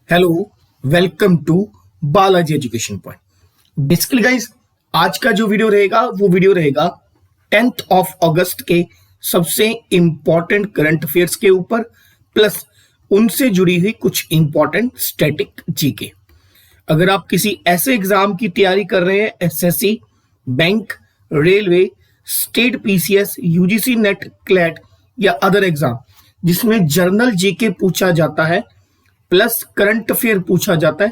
Hello, welcome to Balaji education point. Basically guys, आज का जो वीडियो रहेगा वो वीडियो रहेगा 10th ऑफ अगस्त के सबसे इंपॉर्टेंट करंट अफेयर्स के ऊपर, प्लस उनसे जुड़ी हुई कुछ इंपॉर्टेंट स्टैटिक जीके। अगर आप किसी ऐसे एग्जाम की तैयारी कर रहे हैं, SSC, bank, railway, state PCS, UGC net, CLAT या अदर एग्जाम जिसमें जर्नल जीके पूछा जाता है प्लस करंट अफेयर पूछा जाता है,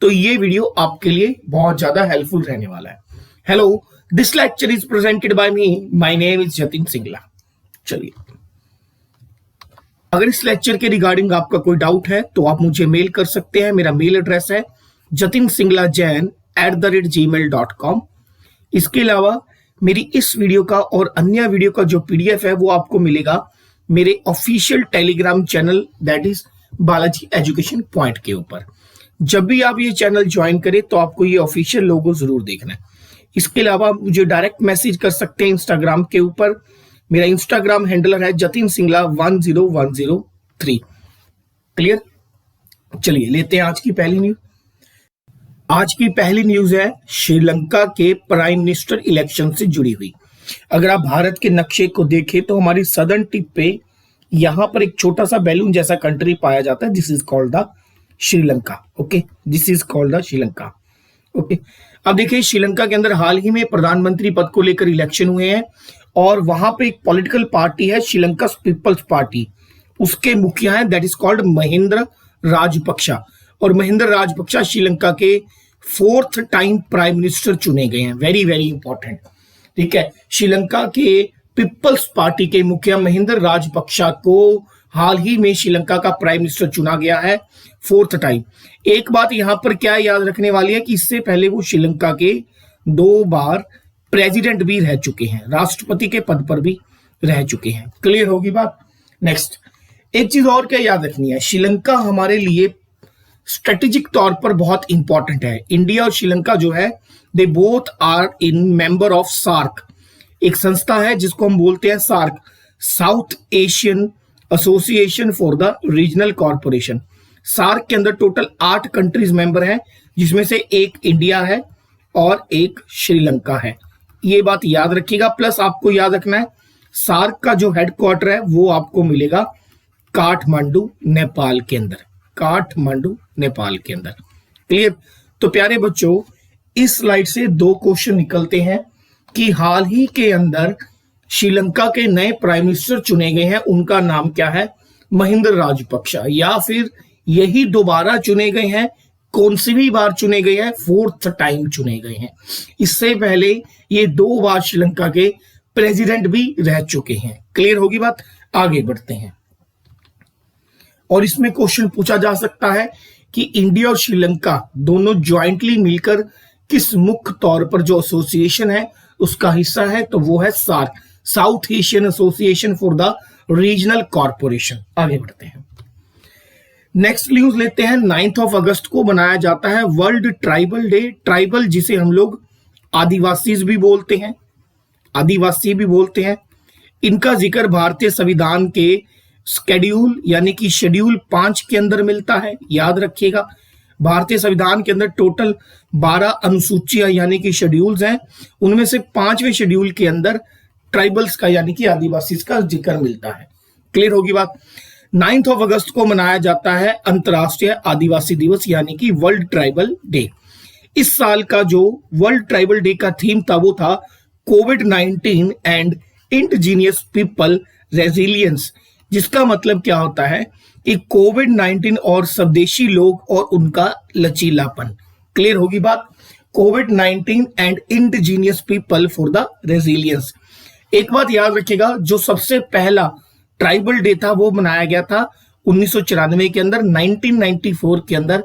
तो ये वीडियो आपके लिए बहुत ज्यादा हेल्पफुल रहने वाला है। Hello, this lecture is presented by me, my name is Jatin Singla. चलिए, अगर इस लेक्चर के रिगार्डिंग आपका कोई डाउट है तो आप मुझे मेल कर सकते हैं। मेरा मेल एड्रेस है jatinsinglajain@gmail.com। इसके अलावा मेरी इस वीडियो का और अन्य वीडियो का जो पीडीएफ है वो आपको मिलेगा मेरे official Telegram channel that is Balaji education point के ऊपर। जब भी आप ये चैनल ज्वाइन करें तो आपको ये ऑफिशियल लोगो जरूर देखना है। इसके अलावा मुझे डायरेक्ट मैसेज कर सकते हैं इंस्टाग्राम के ऊपर। मेरा इंस्टाग्राम हैंडलर है जतिन सिंगला 10103। क्लियर? चलिए लेते हैं आज की पहली न्यूज। आज की पहली न्यूज है श्रीलंका के प्राइम मिनिस्टर इलेक्शन से जुड़ी हुई। अगर आप भारत के नक्शे को देखें तो हमारी सदर्न टिप पे यहां पर एक छोटा सा बैलून जैसा कंट्री पाया जाता है, this is called the Sri Lanka. Okay, this is called the Sri Lanka. Okay, अब देखिए श्रीलंका के अंदर हाल ही में प्रधानमंत्री पद को लेकर इलेक्शन हुए हैं और वहां पे एक पॉलिटिकल पार्टी है श्रीलंका पीपल्स पार्टी, उसके मुखिया हैं that is called Mahindra Rajapaksa. और महिंद्रा राजपक्षा श्रीलंका के 4th टाइम प्राइम मिनिस्टर चुने गए हैं। Very very important. ठीक है, श्रीलंका के पीपल्स पार्टी के मुखिया महिंद्रा राजपक्षा को हाल ही में श्रीलंका का प्राइम मिनिस्टर चुना गया है 4th टाइम। एक बात यहां पर क्या याद रखने वाली है कि इससे पहले वो श्रीलंका के 2 बार प्रेसिडेंट भी रह चुके हैं, राष्ट्रपति के पद पर भी रह चुके हैं। क्लियर होगी बात? नेक्स्ट, एक चीज और क्या याद रखनी है, श्रीलंका हमारे लिए स्ट्रेटेजिक तौर पर बहुत इंपॉर्टेंट है। इंडिया और श्रीलंका जो है they both are in member of SAARC. एक संस्था है जिसको हम बोलते हैं SAARC, south Asian association for the regional corporation. SAARC के अंदर टोटल 8 कंट्रीज मेंबर हैं, जिसमें से एक इंडिया है और एक श्रीलंका है। ये बात याद रखिएगा। प्लस आपको याद रखना है सार्क का जो हेडक्वार्टर है वो आपको मिलेगा काठमांडू, नेपाल के अंदर। काठमांडू, नेपाल के अंदर। क्लियर? तो प्यारे बच्चों, इस स्लाइड से 2 क्वेश्चन निकलते हैं कि हाल ही के अंदर श्रीलंका के नए प्राइम मिनिस्टर चुने गए हैं, उनका नाम क्या है? महिंद्रा राजपक्षा। या फिर यही दोबारा चुने गए हैं, कौन सी भी बार चुने गए हैं? 4th टाइम चुने गए हैं। इससे पहले ये 2 बार श्रीलंका के प्रेसिडेंट भी रह चुके हैं। क्लियर होगी बात? आगे बढ़ते हैं। और इसमें क्वेश्चन पूछा जा सकता है कि इंडिया और श्रीलंका दोनों ज्वाइंटली मिलकर किस मुख्य तौर पर जो एसोसिएशन है उसका हिस्सा है, तो वो है SAARC, south Asian association for the regional corporation. आगे बढ़ते हैं। नेक्स्ट न्यूज लेते हैं। 9th ऑफ अगस्त को मनाया जाता है वर्ल्ड ट्राइबल डे। ट्राइबल जिसे हम लोग आदिवासी भी बोलते हैं, आदिवासी भी बोलते हैं। इनका जिक्र भारतीय संविधान के स्केड्यूल यानी कि शेड्यूल 5 के अंदर मिलता है। याद रखिएगा, भारतीय संविधान के अंदर टोटल 12 अनुसूचियां यानी कि शेड्यूल्स हैं, उनमें से 5वें शेड्यूल के अंदर ट्राइबल्स का यानी कि आदिवासी का जिक्र मिलता है। क्लियर होगी बात? 9th ऑफ अगस्त को मनाया जाता है अंतर्राष्ट्रीय आदिवासी दिवस यानी कि वर्ल्ड ट्राइबल डे। इस साल का जो वर्ल्ड ट्राइबल डे का थीम था वो था कोविड-19 एंड इंडिजीनियस पीपल रेजिलियंस, जिसका मतलब क्या होता है कि कोविड-19 और स्वदेशी लोग और उनका लचीलापन। क्लियर होगी बात? कोविड-19 and indigenous people for the resilience. एक बात याद रखिएगा, जो सबसे पहला ट्राइबल डे था वो मनाया गया था 1994 के अंदर। 1994 के अंदर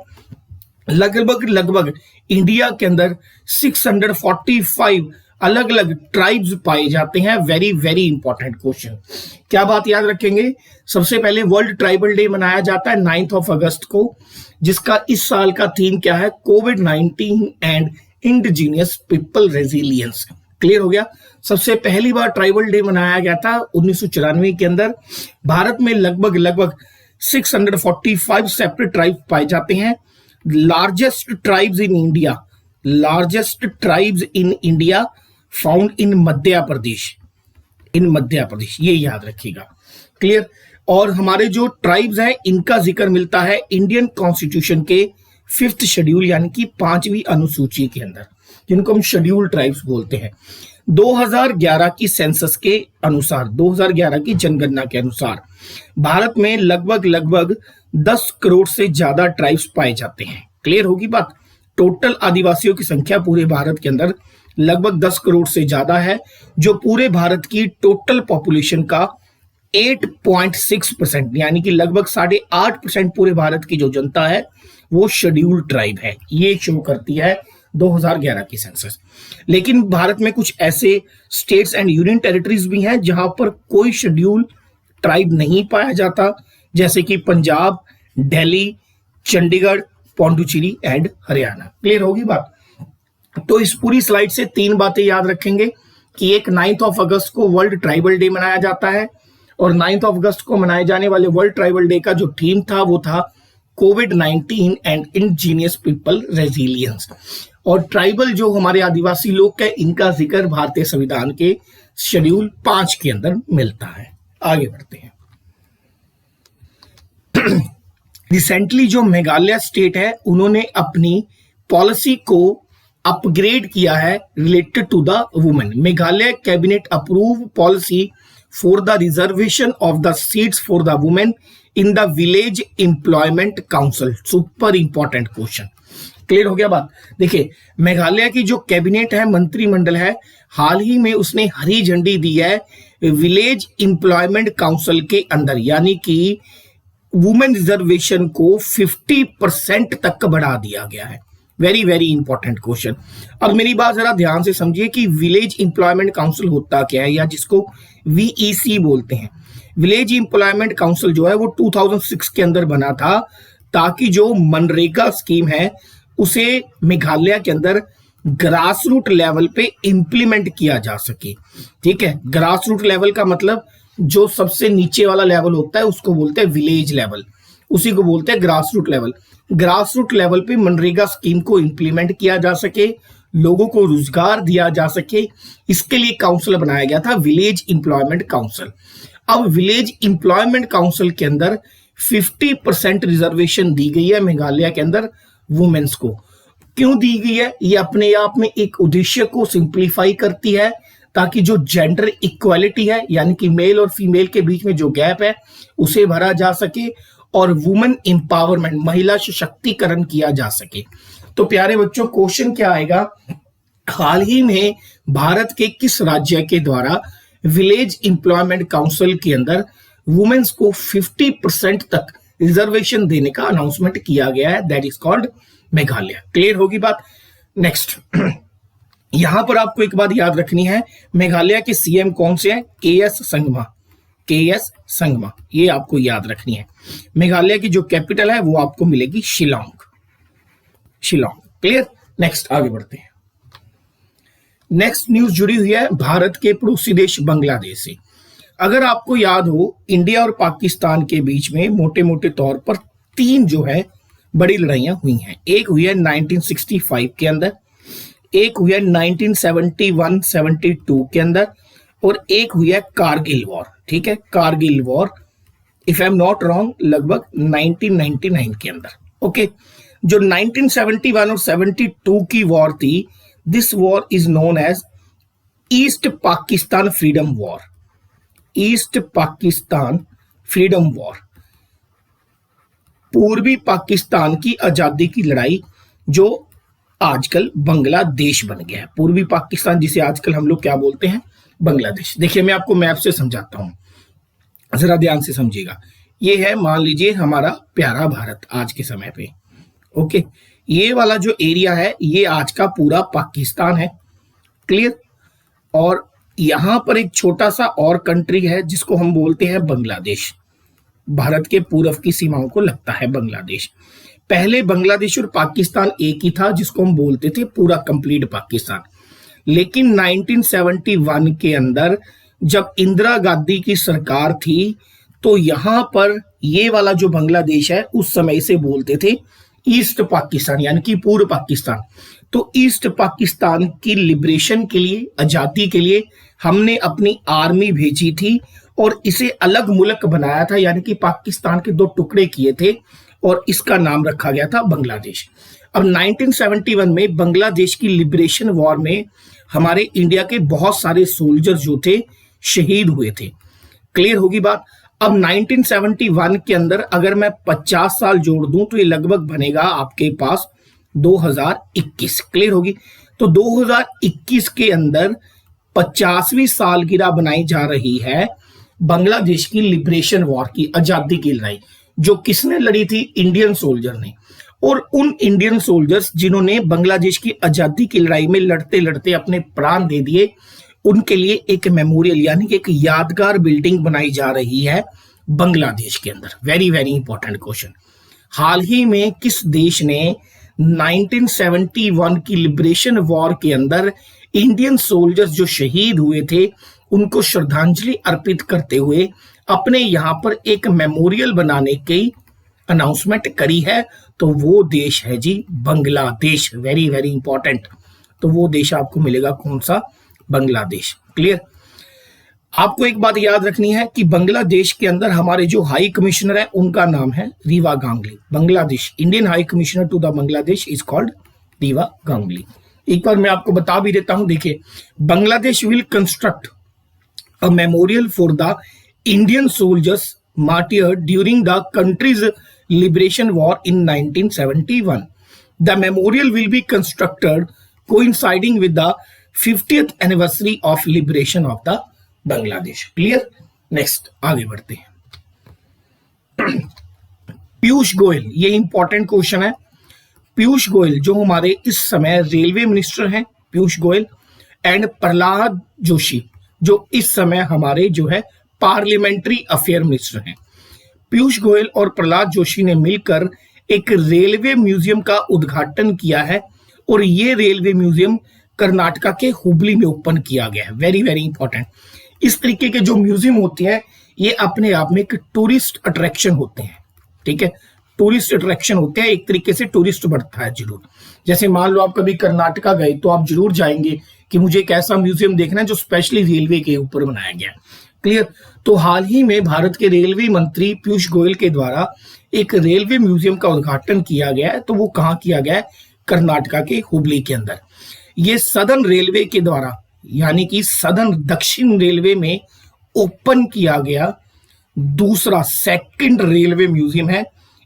लगभग इंडिया के अंदर 645 अलग अलग ट्राइब्स पाए जाते हैं। Very very important question. क्या बात याद रखेंगे? सबसे पहले वर्ल्ड ट्राइबल डे मनाया जाता है 9th ऑफ अगस्त को, जिसका इस साल का थीम क्या है? कोविड-19 and indigenous people resilience. Clear हो गया? सबसे पहली बार ट्राइबल डे मनाया गया था 1994 के अंदर। भारत में लगभग 645 सेपरेट ट्राइब पाए जाते हैं। Largest tribes in India found in Madhya Pradesh, ये याद रखिएगा। क्लियर। और हमारे जो ट्राइब्स हैं इनका जिक्र मिलता है इंडियन कॉन्स्टिट्यूशन के 5th शेड्यूल यानी कि 5वीं अनुसूची के अंदर, जिनको हम शेड्यूल ट्राइब्स बोलते हैं। 2011 की सेंसस के अनुसार, 2011 की जनगणना के अनुसार भारत में लगभग 10 करोड़ से ज्यादा ट्राइब्स पाए जाते हैं। क्लियर होगी बात। टोटल आदिवासियों की संख्या पूरे भारत के अंदर लगभग 10 करोड़ से ज्यादा है, जो पूरे भारत की टोटल पॉपुलेशन का 8.6% यानी कि लगभग 8.5% पूरे भारत की जो जनता है वो शेड्यूल ट्राइब है। ये शो करती है 2011 की सेंसस। लेकिन भारत में कुछ ऐसे स्टेट्स एंड यूनियन टेरिटरीज भी हैं जहां पर कोई शेड्यूल ट्राइब नहीं पाया जाता, जैसे कि पंजाब, दिल्ली, चंडीगढ़, पौंडुचेरी एंड हरियाणा। क्लियर होगी बात। तो इस पूरी स्लाइड से 3 बातें याद रखेंगे कि एक 9 अगस्त को वर्ल्ड ट्राइबल डे मनाया जाता है, और 9 अगस्त को मनाए जाने वाले वर्ल्ड ट्राइबल डे का जो थीम था वो था कोविड-19 एंड इंडिजिनियस पीपल रेजिलियंस। और ट्राइबल जो हमारे आदिवासी लोग हैं इनका जिक्र भारतीय संविधान के शेड्यूल 5 के अंदर मिलता है। आगे बढ़ते हैं। रिसेंटली जो मेघालय स्टेट है उन्होंने अपनी पॉलिसी को अपग्रेड किया है related to the women. Meghalaya cabinet approve policy for the reservation of the seats for the women in the village employment council. Super important question. Clear हो गया बात। देखिए, मेघालय की जो कैबिनेट है, मंत्रिमंडल है, हाल ही में उसने हरी झंडी दी है विलेज एम्प्लॉयमेंट काउंसिल के अंदर, यानी कि वुमेन रिजर्वेशन को 50% तक बढ़ा दिया गया है। Very very important question. अब मेरी बात जरा ध्यान से समझिए कि विलेज एम्प्लॉयमेंट काउंसिल होता क्या है, या जिसको VEC बोलते हैं। विलेज एम्प्लॉयमेंट काउंसिल जो है वो 2006 के अंदर बना था, ताकि जो मनरेगा स्कीम है उसे मेघालय के अंदर ग्रास रूट लेवल पे इंप्लीमेंट किया जा सके। ठीक है, ग्रास रूट लेवल का मतलब जो सबसे नीचे वाला लेवल होता है उसको बोलते हैं विलेज लेवल, उसी को बोलते हैं grass root level. Grass root level पे मनरेगा स्कीम को इंप्लीमेंट किया जा सके, लोगों को रोजगार दिया जा सके, इसके लिए काउंसिल बनाया गया था, विलेज एम्प्लॉयमेंट काउंसिल। अब विलेज एम्प्लॉयमेंट काउंसिल के अंदर 50% रिजर्वेशन दी गई है मेघालय के अंदर वुमेन्स को। क्यों दी गई है? ये अपने आप में एक उद्देश्य को सिंप्लीफाई करती है, ताकि जो जेंडर इक्वालिटी है यानी कि मेल और फीमेल के बीच में जो गैप है उसे भरा जा सके, और वुमेन एम्पावरमेंट, महिला सशक्तिकरण किया जा सके। तो प्यारे बच्चों, क्वेश्चन क्या आएगा, हाल ही में भारत के किस राज्य के द्वारा विलेज एम्प्लॉयमेंट काउंसिल के अंदर वुमेन्स को 50% तक रिजर्वेशन देने का अनाउंसमेंट किया गया है? That is called Meghalaya. Clear होगी बात। नेक्स्ट, यहां पर आपको एक बात याद रखनी है, मेघालय के सीएम कौन से हैं? KS संगमा, ये आपको याद रखनी है। मेघालय की जो कैपिटल है वो आपको मिलेगी शिलोंग। क्लियर। नेक्स्ट आगे बढ़ते हैं। नेक्स्ट न्यूज जुड़ी हुई है भारत के पड़ोसी देश बांग्लादेश से। अगर आपको याद हो, इंडिया और पाकिस्तान के बीच में मोटे मोटे तौर पर 3 जो है बड़ी लड़ाइयां हुई हैं। एक हुई है 1965 के अंदर, एक हुई है 1971-72 के अंदर, और एक हुई है कारगिल वॉर। ठीक है, Kargil war, if I am not wrong, लगभग 1999 के अंदर। ओके, जो 1971 और 72 की वॉर थी, this war is known as east Pakistan freedom war. East Pakistan freedom war, पूर्वी पाकिस्तान की आजादी की लड़ाई, जो आजकल बांग्लादेश बन गया है। पूर्वी पाकिस्तान जिसे आजकल हम लोग क्या बोलते हैं? बांग्लादेश। देखिए, मैं आपको मैप से समझाता हूं, जरा ध्यान से समझिएगा। ये है, मान लीजिए, हमारा प्यारा भारत आज के समय पे। ओके, ये वाला जो एरिया है ये आज का पूरा पाकिस्तान है। क्लियर। और यहां पर एक छोटा सा और कंट्री है जिसको हम बोलते हैं बांग्लादेश। भारत के पूर्व की सीमाओं को लगता है बांग्लादेश। पहले बांग्लादेश और पाकिस्तान एक ही था, जिसको हम बोलते थे पूरा कंप्लीट पाकिस्तान। लेकिन 1971 के अंदर जब इंदिरा गांधी की सरकार थी, तो यहां पर ये वाला जो बांग्लादेश है उस समय इसे बोलते थे ईस्ट पाकिस्तान, यानी कि पूर्व पाकिस्तान। तो ईस्ट पाकिस्तान की लिबरेशन के लिए, आजादी के लिए हमने अपनी आर्मी भेजी थी और इसे अलग मुल्क बनाया था, यानी कि पाकिस्तान के दो टुकड़े किए थे और इसका नाम रखा गया था बांग्लादेश। अब 1971 में बांग्लादेश की लिबरेशन वॉर में हमारे इंडिया के बहुत सारे सोल्जर जो थे शहीद हुए थे। क्लियर होगी बात। अब 1971 के अंदर अगर मैं 50 साल जोड़ दूं तो ये लगभग बनेगा आपके पास 2021। क्लियर होगी। तो 2021 के अंदर 50वीं सालगिरह बनाई जा रही है बांग्लादेश की लिबरेशन वॉर की, आजादी की लड़ाई, जो किसने लड़ी थी? इंडियन सोल्जर ने। और उन इंडियन सोल्जर्स जिन्होंने बांग्लादेश की आजादी की लड़ाई में लड़ते लड़ते अपने प्राण दे दिए, उनके लिए एक मेमोरियल यानी कि एक यादगार बिल्डिंग बनाई जा रही है बांग्लादेश के अंदर। Very very important question. हाल ही में किस देश ने 1971 की लिबरेशन वॉर के अंदर इंडियन सोल्जर्स जो शहीद हुए थे उनको श्रद्धांजलि अर्पित करते हुए अपने यहां पर एक मेमोरियल बनाने की अनाउंसमेंट करी है? तो वो देश है जी बांग्लादेश। Very very important. तो वो देश आपको मिलेगा कौन सा? बांग्लादेश। क्लियर। आपको एक बात याद रखनी है कि बांग्लादेश के अंदर हमारे जो हाई कमिश्नर है उनका नाम है Riva Ganguly. Bangladesh Indian high commissioner to the Bangladesh is called Riva Ganguly. एक बार मैं आपको बता भी देता हूं, देखिए, Bangladesh will construct a memorial for the Indian soldiers martyred during the country's liberation war in 1971. The memorial will be constructed coinciding with the 50th anniversary of liberation of the Bangladesh. Clear? Next, आगे बढ़ते हैं। पीयूष गोयल, ये important question है। पीयूष गोयल जो हमारे इस समय railway minister हैं, पीयूष गोयल, एंड प्रहलाद जोशी जो इस समय हमारे जो है पार्लियामेंट्री अफेयर मिनिस्टर हैं। पीयूष गोयल और प्रहलाद जोशी ने मिलकर एक रेलवे म्यूजियम का उद्घाटन किया है और ये रेलवे म्यूजियम कर्नाटका के हुबली में ओपन किया गया है। Very very important. इस तरीके के जो म्यूजियम होते हैं ये अपने आप में एक टूरिस्ट अट्रैक्शन होते हैं। ठीक है, टूरिस्ट अट्रैक्शन होते हैं, एक तरीके से टूरिस्ट बढ़ता है जरूर। जैसे मान लो आप कभी कर्नाटका गए तो आप जरूर जाएंगे कि मुझे एक ऐसा म्यूजियम देखना है जो स्पेशली रेलवे के ऊपर बनाया गया है। क्लियर। तो हाल ही में भारत के रेलवे मंत्री पीयूष गोयल के द्वारा एक रेलवे म्यूजियम का उद्घाटन किया गया है। तो वो कहाँ किया गया है? कर्नाटका के हुबली के अंदर। ये सदर्न रेलवे के द्वारा यानी कि सदर्न दक्षिण रेलवे में ओपन किया गया दूसरा सेकंड रेलवे म्यूजियम है।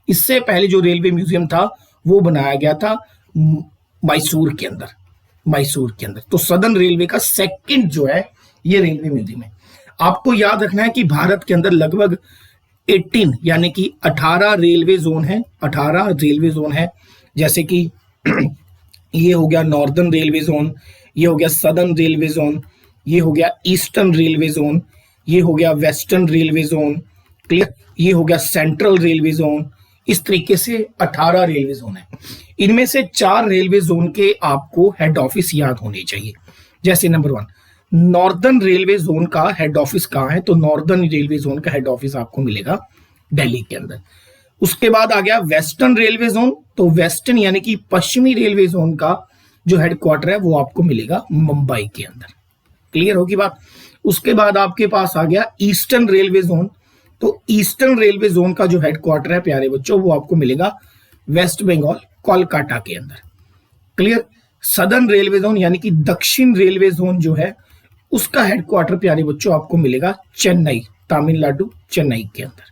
इससे पहले जो रेलवे म्यूजियम था वो बनाया गया था मैसूर के अंदर, मैसूर के अंदर। तो सदर्न रेलवे का सेकंड जो है ये रेलवे म्यूजियम है। आपको याद रखना है कि भारत के अंदर लगभग 18 यानी कि 18 रेलवे जोन है, 18 रेलवे जोन है। जैसे कि ये हो गया नॉर्दर्न रेलवे जोन, ये हो गया सदर्न रेलवे जोन, ये हो गया ईस्टर्न रेलवे जोन, ये हो गया वेस्टर्न रेलवे जोन। क्लियर। ये हो गया सेंट्रल रेलवे जोन। इस तरीके से 18 रेलवे जोन है। इनमें से 4 रेलवे जोन के आपको हेड ऑफिस याद होने चाहिए। जैसे नंबर 1, नॉर्दर्न रेलवे जोन का हेड ऑफिस कहाँ है? तो नॉर्दर्न रेलवे जोन का हेड ऑफिस आपको मिलेगा दिल्ली के अंदर। उसके बाद आ गया वेस्टर्न रेलवे जोन। तो वेस्टर्न यानी कि पश्चिमी रेलवे जोन का जो हेडक्वार्टर है वो आपको मिलेगा मुंबई के अंदर। क्लियर होगी बात। उसके बाद आपके पास आ गया ईस्टर्न रेलवे जोन। तो ईस्टर्न रेलवे जोन का जो हेडक्वार्टर है प्यारे बच्चों वो आपको मिलेगा वेस्ट बंगाल कोलकाता के अंदर। क्लियर। सदर्न रेलवे जोन यानी कि दक्षिण रेलवे जोन जो है उसका हेडक्वार्टर प्यारे बच्चों आपको मिलेगा चेन्नई, तमिलनाडु, चेन्नई के अंदर।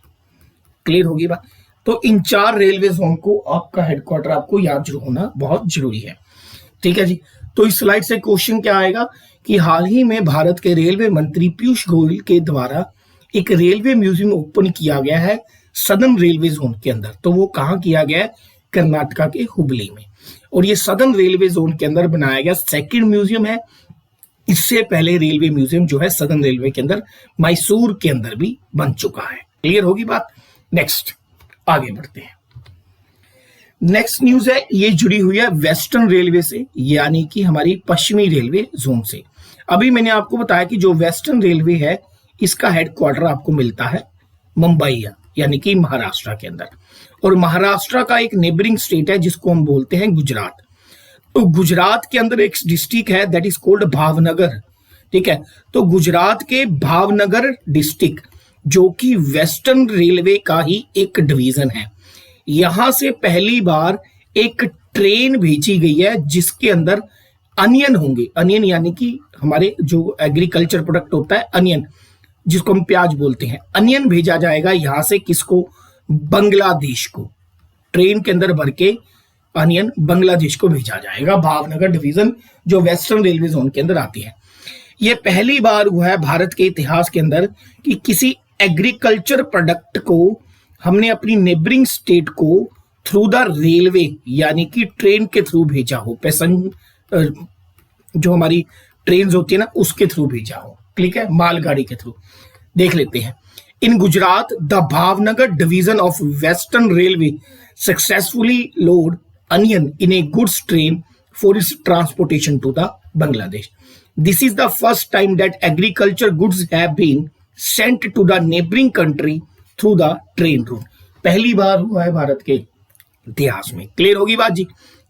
क्लियर होगी बात। तो इन 4 रेलवे जोन को आपका हेडक्वार्टर आपको याद जरूर होना बहुत जरूरी है। ठीक है जी। तो इस स्लाइड से क्वेश्चन क्या आएगा कि हाल ही में भारत के रेलवे मंत्री पीयूष गोयल के द्वारा एक रेलवे म्यूजियम ओपन किया गया है सदर्न रेलवे जोन के अंदर। तो वो कहाँ किया गया है? कर्नाटका के हुबली में। और ये सदर्न रेलवे जोन के अंदर बनाया गया सेकंड म्यूजियम है। इससे पहले रेलवे म्यूजियम जो है सदर्न रेलवे के अंदर मैसूर के अंदर भी बन चुका है। क्लियर होगी बात। नेक्स्ट आगे बढ़ते हैं। नेक्स्ट न्यूज है, ये जुड़ी हुई है वेस्टर्न रेलवे से यानी कि हमारी पश्चिमी रेलवे जोन से। अभी मैंने आपको बताया कि जो वेस्टर्न रेलवे है इसका हेडक्वार्टर आपको मिलता है मुंबई यानी कि महाराष्ट्र के अंदर। और महाराष्ट्र का एक नेबरिंग स्टेट है जिसको हम बोलते हैं गुजरात। तो गुजरात के अंदर एक डिस्ट्रिक्ट है दैट इज कोल्ड भावनगर, ठीक है। तो गुजरात के भावनगर डिस्ट्रिक्ट जो कि वेस्टर्न रेलवे का ही एक डिवीजन है, यहां से पहली बार एक ट्रेन भेजी गई है जिसके अंदर अनियन होंगे। अनियन यानी कि हमारे जो एग्रीकल्चर प्रोडक्ट होता है अनियन, जिसको हम प्याज बोलते हैं, अनियन भेजा जाएगा यहां से किसको, बांग्लादेश को। ट्रेन के अंदर भर के अनियन बांग्लादेश को भेजा जाएगा, भावनगर डिवीजन जो वेस्टर्न रेलवे जोन के अंदर आती है। यह पहली बार हुआ है भारत के इतिहास के अंदर कि किसी एग्रीकल्चर प्रोडक्ट को हमने अपनी नेबरिंग स्टेट को थ्रू द रेलवे यानी कि ट्रेन के थ्रू भेजा हो, पैसेंजर जो हमारी ट्रेन होती है ना उसके थ्रू भेजा हो, ठीक है, मालगाड़ी के थ्रू। देख लेते हैं। In Gujarat the Bhavnagar division of western railway successfully load onion in a goods train for its transportation to the Bangladesh. This is the first time that agriculture goods have been sent to the neighboring country through the train route. पहली बार हुआ है भारत के इतिहास में। Clear होगी बात जी?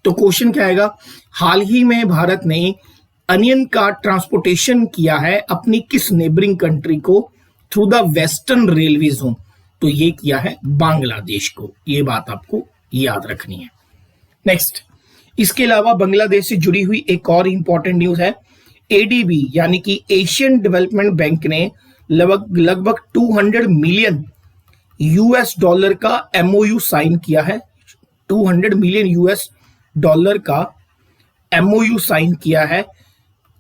तो question क्या आएगा, हाल ही में भारत ने अनियन का ट्रांसपोर्टेशन किया है अपनी किस नेबरिंग कंट्री को through the western railway zone, तो ये किया है बांग्लादेश को। ये बात आपको याद रखनी है। नेक्स्ट, इसके अलावा बांग्लादेश से जुड़ी हुई एक और इंपॉर्टेंट न्यूज है। एडीबी यानी कि एशियन डेवलपमेंट बैंक ने लगभग 200 मिलियन यूएस डॉलर का एमओयू साइन किया है। 200 मिलियन यूएस डॉलर का एमओयू साइन किया है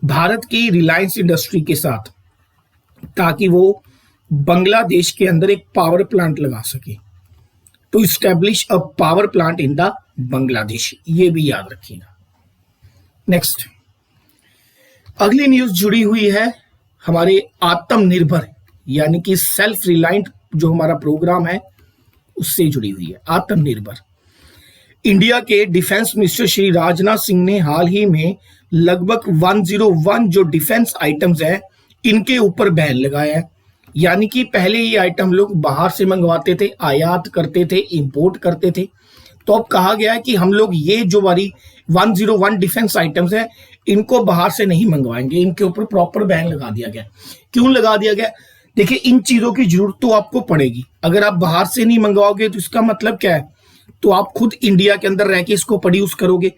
भारत की रिलायंस इंडस्ट्री के साथ, ताकि वो बांग्लादेश के अंदर एक पावर प्लांट लगा सके, to establish a power plant in the Bangladesh. ये भी याद रखिएगा। नेक्स्ट, अगली न्यूज जुड़ी हुई है हमारे आत्मनिर्भर यानी कि सेल्फ रिलायंट जो हमारा प्रोग्राम है उससे जुड़ी हुई है। आत्मनिर्भर, इंडिया के डिफेंस मिनिस्टर श्री राजनाथ सिंह ने हाल ही में लगभग 101 जो डिफेंस आइटम्स है इनके ऊपर बैन लगाया है। यानी कि पहले ये आइटम लोग बाहर से मंगवाते थे, आयात करते थे, इंपोर्ट करते थे। तो अब कहा गया है कि हम लोग ये जो वाली 101 डिफेंस आइटम्स है इनको बाहर से नहीं मंगवाएंगे, इनके ऊपर प्रॉपर बैन लगा दिया गया। क्यों लगा दिया गया? देखिए, इन चीजों की जरूरत तो आपको पड़ेगी। अगर आप बाहर से नहीं मंगवाओगे तो इसका मतलब क्या है, तो आप खुद इंडिया के अंदर रह के इसको प्रोड्यूस करोगे।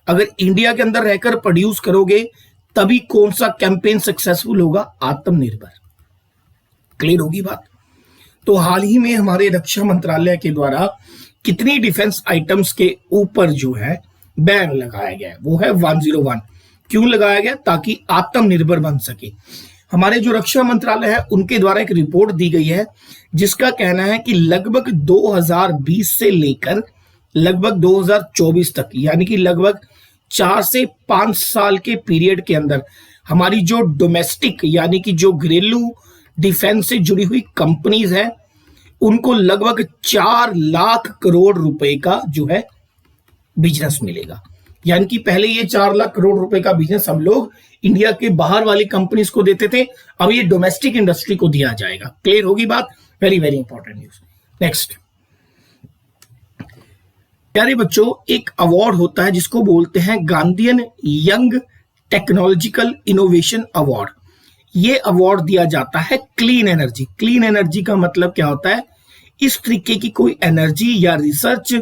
अगर इंडिया के अंदर रहकर प्रोड्यूस करोगे तभी कौन सा कैंपेन सक्सेसफुल होगा, आत्मनिर्भर। क्लियर होगी बात? तो हाल ही में हमारे रक्षा मंत्रालय के द्वारा कितनी डिफेंस आइटम्स के ऊपर जो है बैन लगाया गया है, वो है 101। क्यों लगाया गया? ताकि आत्मनिर्भर बन सके। हमारे जो रक्षा मंत्रालय है उनके द्वारा एक रिपोर्ट दी गई है जिसका कहना है कि लगभग 2020 से लेकर लगभग 2024 तक, यानी कि लगभग 4 से 5 साल के पीरियड के अंदर हमारी जो डोमेस्टिक यानी कि जो घरेलू डिफेंस से जुड़ी हुई कंपनीज है उनको लगभग 4 लाख करोड़ रुपए का जो है बिजनेस मिलेगा। यानी कि पहले ये 4 लाख करोड़ रुपए का बिजनेस हम लोग इंडिया के बाहर वाली कंपनीज को देते थे, अब ये डोमेस्टिक इंडस्ट्री को दिया जाएगा। क्लियर होगी बात? Very very important news. Next, प्यारे बच्चों, एक अवार्ड होता है जिसको बोलते हैं Gandhian young technological innovation award. ये अवार्ड दिया जाता है क्लीन एनर्जी। क्लीन एनर्जी का मतलब क्या होता है? इस तरीके की कोई एनर्जी या रिसर्च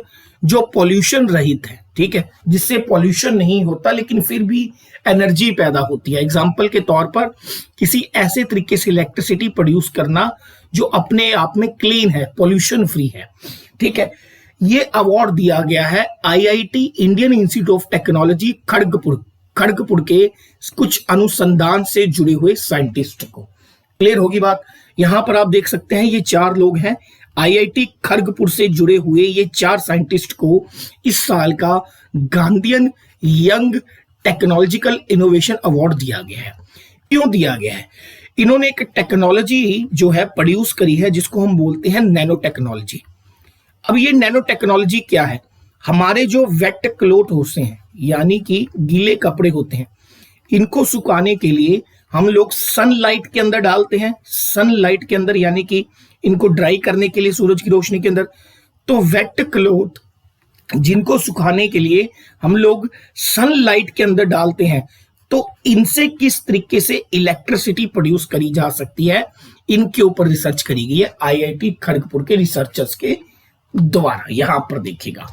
जो पॉल्यूशन रहित है, ठीक है, जिससे पॉल्यूशन नहीं होता लेकिन फिर भी एनर्जी पैदा होती है। एग्जाम्पल के तौर पर किसी ऐसे तरीके से इलेक्ट्रिसिटी प्रोड्यूस करना जो अपने आप में क्लीन है, पॉल्यूशन फ्री है, ठीक है। ये अवार्ड दिया गया है IIT Indian institute of technology Kharagpur के कुछ अनुसंधान से जुड़े हुए साइंटिस्ट को। क्लियर होगी बात? यहां पर आप देख सकते हैं ये 4 लोग हैं आईआईटी खड़गपुर से जुड़े हुए। ये 4 साइंटिस्ट को इस साल का Gandhian young technological innovation award दिया गया है। क्यों दिया गया है? इन्होंने एक टेक्नोलॉजी जो है प्रोड्यूस करी है जिसको हम बोलते हैं नैनो टेक्नोलॉजी। अब ये नैनो टेक्नोलॉजी क्या है? हमारे जो वेट क्लोथ होते हैं यानी कि गीले कपड़े होते हैं, इनको सुखाने के लिए हम लोग सनलाइट के अंदर डालते हैं। सनलाइट के अंदर यानी कि इनको ड्राई करने के लिए सूरज की रोशनी के अंदर। तो वेट क्लोथ जिनको सुखाने के लिए हम लोग सनलाइट के अंदर डालते हैं, तो इनसे किस तरीके से इलेक्ट्रिसिटी प्रोड्यूस करी जा सकती है, इनके ऊपर रिसर्च करी गई है आईआईटी खड़गपुर के रिसर्चर्स के द्वारा। यहां पर देखिएगा,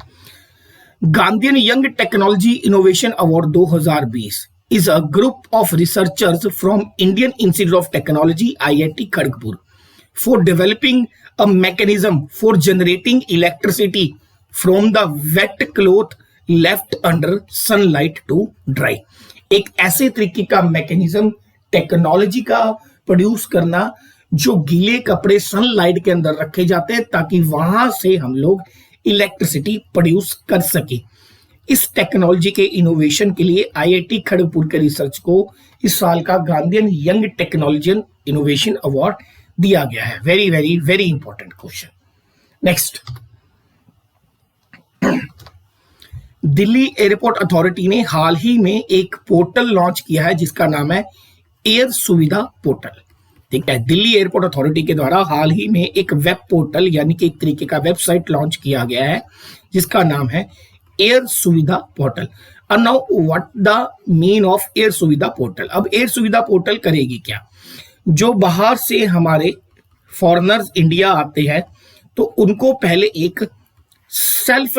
Gandhian young technology innovation award 2020 is a group of researchers from Indian Institute of Technology IIT Kharagpur for developing a mechanism for generating electricity from the wet cloth left under sunlight to dry। एक ऐसे तरीके का mechanism technology का produce करना जो गीले कपड़े sunlight के अंदर रखे जाते हैं ताकि वहां से हम लोग इलेक्ट्रिसिटी प्रोड्यूस कर सके। इस टेक्नोलॉजी के इनोवेशन के लिए आईआईटी खड़गपुर के रिसर्च को इस साल का गांधीयन यंग टेक्नोलॉजियन इनोवेशन अवार्ड दिया गया है। Very very very important question. Next, Delhi airport authority ने हाल ही में एक पोर्टल लॉन्च किया है जिसका नाम है एयर सुविधा पोर्टल। ठीक है, दिल्ली एयरपोर्ट अथॉरिटी के द्वारा हाल ही में एक वेब पोर्टल यानी कि एक तरीके का वेबसाइट लॉन्च किया गया है जिसका नाम है Air Suvidha portal. Now what the mean of air Suvidha portal. अब एयर सुविधा पोर्टल करेगी क्या, जो बाहर से हमारे फॉरेनर्स इंडिया आते हैं तो उनको पहले एक सेल्फ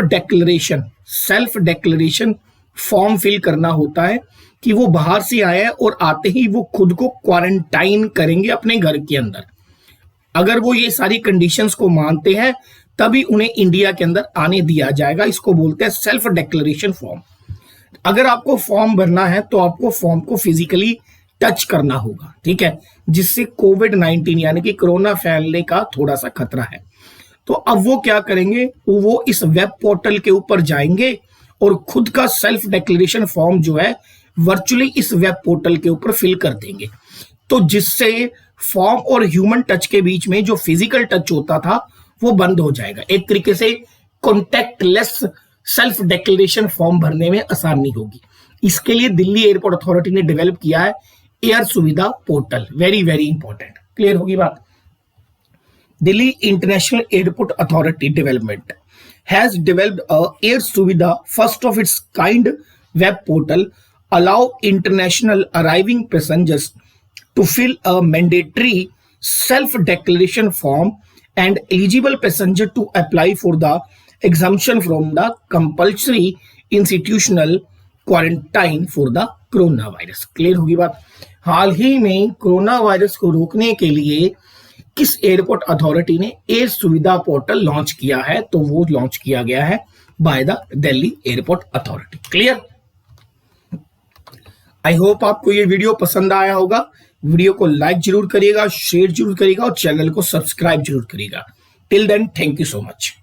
डेक्लेरेशन फॉर्म फिल करना होता है कि वो बाहर से आए हैं और आते ही वो खुद को क्वारंटाइन करेंगे अपने घर के अंदर। अगर वो ये सारी कंडीशंस को मानते हैं तभी उन्हें इंडिया के अंदर आने दिया जाएगा। इसको बोलते हैं सेल्फ डेक्लेरेशन फॉर्म। अगर आपको फॉर्म भरना है तो आपको फॉर्म को फिजिकली टच करना होगा, ठीक है, जिससे कोविड-19 यानी कि कोरोना फैलने का थोड़ा सा खतरा है। तो अब वो क्या करेंगे, वो इस वेब पोर्टल के ऊपर जाएंगे और खुद का सेल्फ डेक्लेरेशन फॉर्म जो है वर्चुअली इस वेब पोर्टल के ऊपर फिल कर देंगे। तो जिससे फॉर्म और ह्यूमन टच के बीच में जो फिजिकल टच होता था वो बंद हो जाएगा। एक तरीके से कॉन्टैक्टलेस सेल्फ डेक्लेरेशन फॉर्म भरने में आसानी होगी। इसके लिए दिल्ली एयरपोर्ट अथॉरिटी ने डेवलप किया है Air Suvidha portal. Very very important. Clear होगी बात। Delhi international airport authority development has developed a Air Suvidha first of its kind web portal allow international arriving passengers to fill a mandatory self-declaration form and eligible passenger to apply for the exemption from the compulsory institutional quarantine for the coronavirus। Clear होगी बात। हाल ही में corona virus को रोकने के लिए किस airport authority ने एयर सुविधा पोर्टल लॉन्च किया है, तो वो लॉन्च किया गया है by the Delhi airport authority. Clear. I hope आपको ये वीडियो पसंद आया होगा। वीडियो को लाइक जरूर करिएगा, शेयर जरूर करिएगा और चैनल को सब्सक्राइब जरूर करिएगा। Till then, thank you so much.